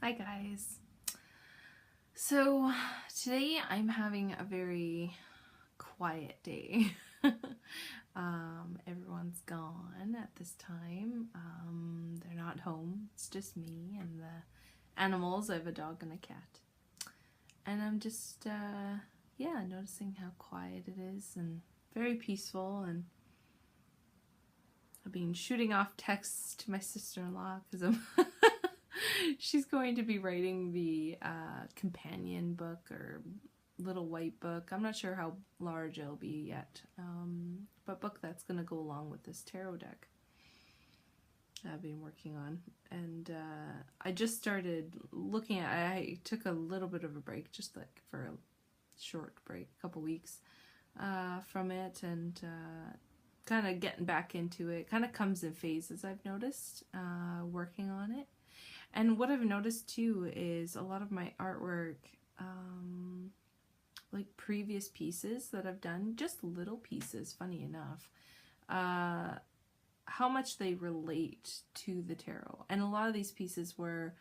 Hi guys. So today I'm having a very quiet day. Everyone's gone at this time. They're not home. It's just me and the animals. I have a dog and a cat. And I'm just, noticing how quiet it is and very peaceful. And I've been shooting off texts to my sister-in-law because she's going to be writing the companion book or little white book. I'm not sure how large it'll be yet, but book that's going to go along with this tarot deck I've been working on. And I just started looking at I took a little bit of a break, just like for a short break, a couple weeks from it, and kind of getting back into it. Kind of comes in phases, I've noticed, working on it. And what I've noticed too is a lot of my artwork, like previous pieces that I've done, just little pieces, funny enough, how much they relate to the tarot. And a lot of these pieces were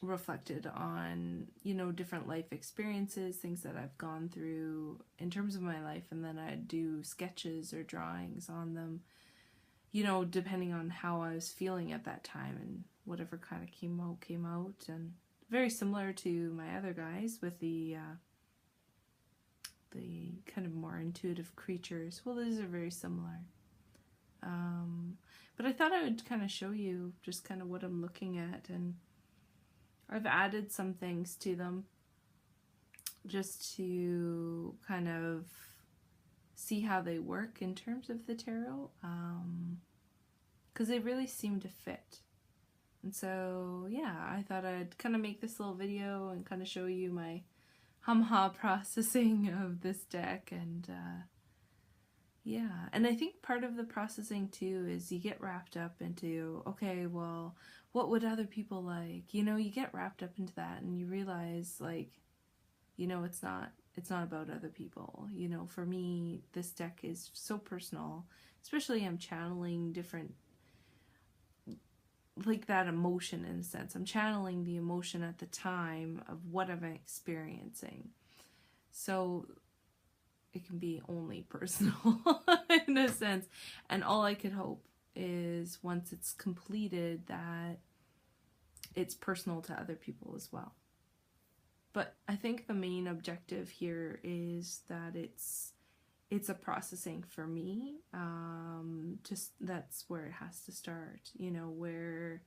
reflected on, different life experiences, things that I've gone through in terms of my life, and then I'd do sketches or drawings on them, depending on how I was feeling at that time, and whatever kind of came out. And very similar to my other guys with the kind of more intuitive creatures. Well, these are very similar. But I thought I would kind of show you just kind of what I'm looking at, and I've added some things to them just to kind of see how they work in terms of the tarot, because they really seem to fit. And so yeah, I thought I'd kind of make this little video and kind of show you my hum-ha processing of this deck. And yeah, and I think part of the processing too is you get wrapped up into, okay, well, what would other people like? You get wrapped up into that, and you realize, like, it's not about other people. For me, this deck is so personal, especially I'm channeling different, like that emotion in a sense. I'm channeling the emotion at the time of what I'm experiencing. So it can be only personal in a sense. And all I could hope is once it's completed that it's personal to other people as well. But I think the main objective here is that it's a processing for me. Just that's where it has to start, where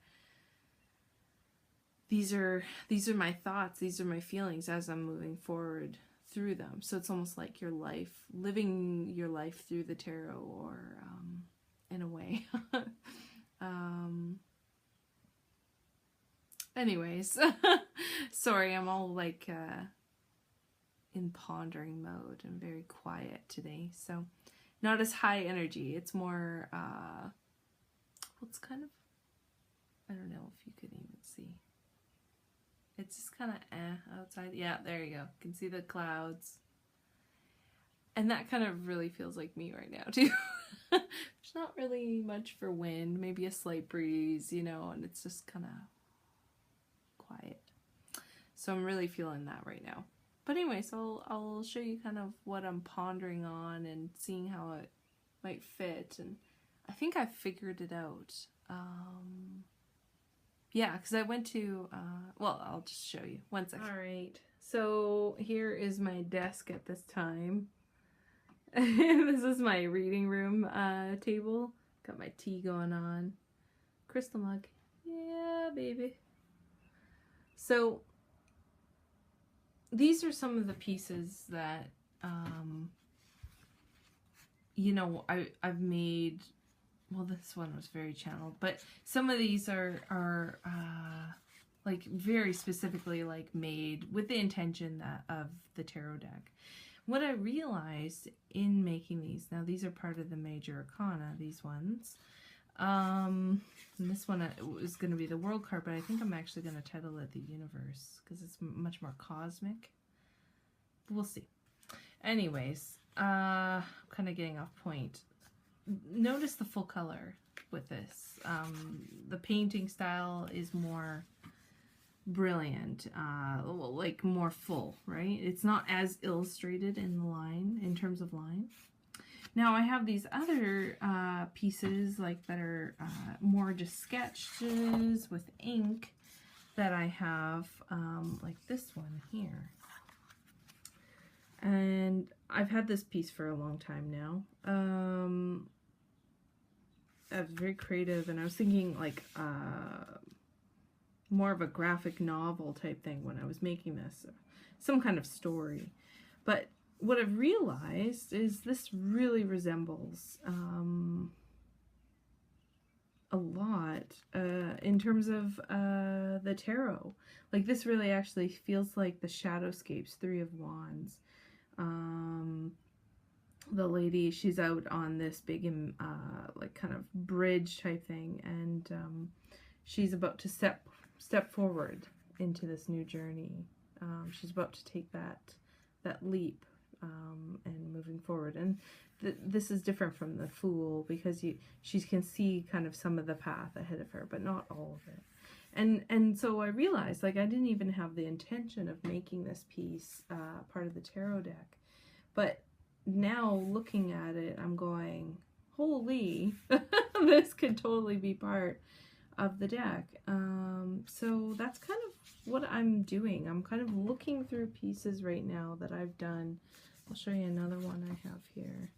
these are my thoughts, these are my feelings as I'm moving forward through them. So it's almost like your life, living your life through the tarot, or in a way. Anyways, sorry, I'm all like in pondering mode and very quiet today, so not as high energy. It's more well, it's kind of, I don't know if you could even see, it's just kind of outside. Yeah, there you go, you can see the clouds, and that kind of really feels like me right now too. There's not really much for wind, maybe a slight breeze, and it's just kind of quiet. So I'm really feeling that right now. But anyways, I'll show you kind of what I'm pondering on and seeing how it might fit. And I think I figured it out. Yeah, because I went to, well, I'll just show you. One second. All right. So here is my desk at this time. This is my reading room table. Got my tea going on. Crystal mug. Yeah, baby. So these are some of the pieces that, I've made. Well, this one was very channeled, but some of these are like very specifically like made with the intention of the tarot deck. What I realized in making these, now these are part of the major arcana, these ones. And this one is going to be the world card, but I think I'm actually going to title it the universe because it's much more cosmic. We'll see. Anyways, kind of getting off point. Notice the full color. with this. The painting style is more brilliant, like more full, right? It's not as illustrated in the line, in terms of line. Now I have these other pieces like that are more just sketches with ink that I have, like this one here. And I've had this piece for a long time now. I was very creative, and I was thinking like more of a graphic novel type thing when I was making this, some kind of story. But what I've realized is this really resembles a lot in terms of the tarot. Like this really actually feels like the Shadowscapes Three of Wands. The lady, she's out on this big like kind of bridge type thing, and she's about to step forward into this new journey. She's about to take that leap and moving forward. And this is different from the Fool because she can see kind of some of the path ahead of her, but not all of it. And so I realized, like, I didn't even have the intention of making this piece part of the tarot deck, but now looking at it, I'm going, holy, this could totally be part of the deck. So that's kind of what I'm doing. I'm kind of looking through pieces right now that I've done. I'll show you another one I have here.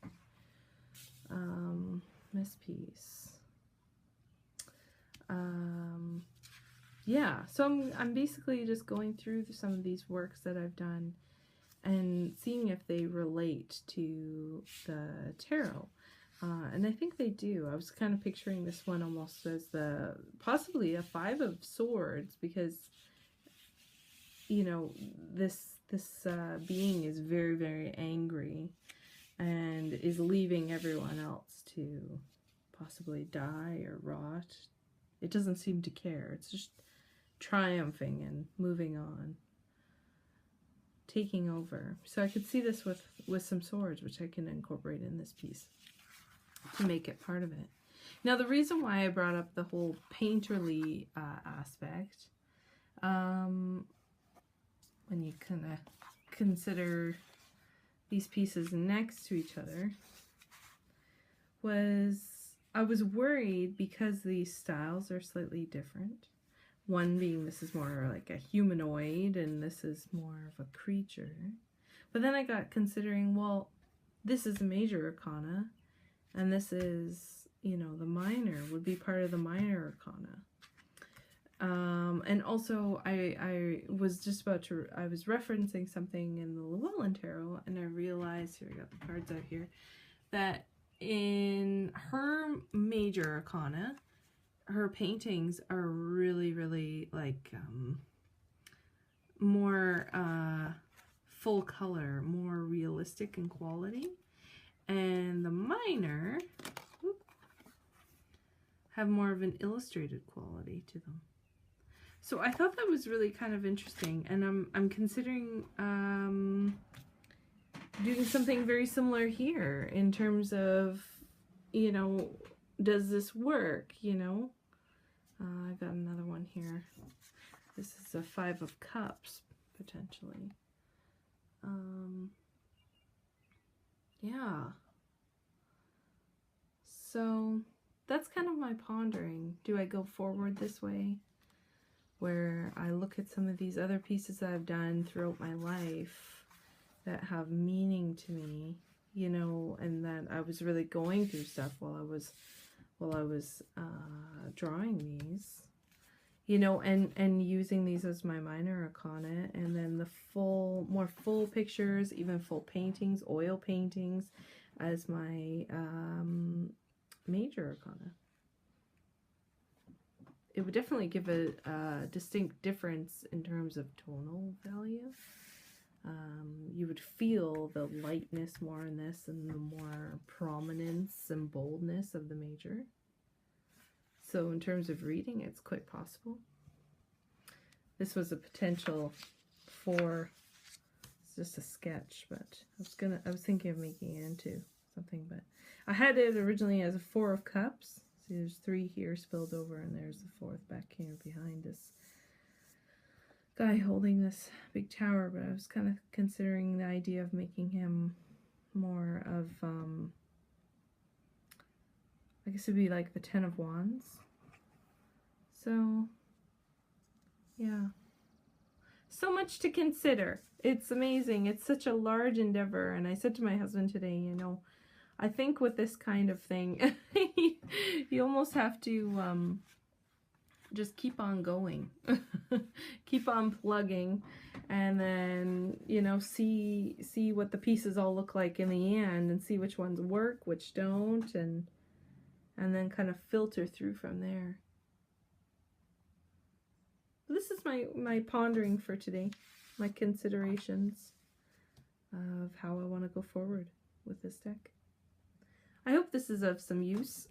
This piece. Yeah, so I'm basically just going through some of these works that I've done and seeing if they relate to the tarot. And I think they do. I was kind of picturing this one almost as possibly a Five of Swords, because, you know, this being is very, very angry and is leaving everyone else to possibly die or rot. It doesn't seem to care. It's just triumphing and moving on, taking over. So I could see this with some swords, which I can incorporate in this piece to make it part of it. Now, the reason why I brought up the whole painterly aspect, when you kind of consider these pieces next to each other, was I was worried because these styles are slightly different. One being this is more like a humanoid and this is more of a creature. But then I got considering, well, this is a major arcana and this is, you know, the minor would be part of the minor arcana. And also I was referencing something in the Llewellyn Tarot, and I realized, here, I got the cards out here, that in her major arcana, her paintings are really, really like more full color, more realistic in quality, and the minor have more of an illustrated quality to them. So I thought that was really kind of interesting, and I'm considering doing something very similar here in terms of, you know, does this work, you know? I got another one here. This is a Five of Cups, potentially. Yeah. So that's kind of my pondering. Do I go forward this way, where I look at some of these other pieces that I've done throughout my life that have meaning to me, you know, and that I was really going through stuff while I was drawing these, you know, and using these as my minor arcana, and then the more full pictures, even full paintings, oil paintings, as my major arcana. It would definitely give a distinct difference in terms of tonal value. You would feel the lightness more in this and the more prominence and boldness of the major. So in terms of reading, it's quite possible. This was a potential for, it's just a sketch, but I was thinking of making it into something, but I had it originally as a Four of Cups. See, there's 3 here spilled over, and there's the 4th back here behind this guy holding this big tower. But I was kind of considering the idea of making him more of, I guess it'd be like the 10 of Wands. So, yeah. So much to consider. It's amazing. It's such a large endeavor. And I said to my husband today, you know, I think with this kind of thing, you almost have to just keep on going. Keep on plugging. And then, you know, see what the pieces all look like in the end. And see which ones work, which don't. And then kind of filter through from there. This is my pondering for today, my considerations of how I want to go forward with this deck. I hope this is of some use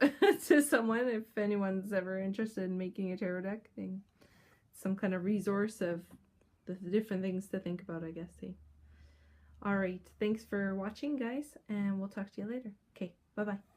to someone, if anyone's ever interested in making a tarot deck. Some kind of resource of the different things to think about, I guess. Alright, thanks for watching, guys, and we'll talk to you later. Okay, bye-bye.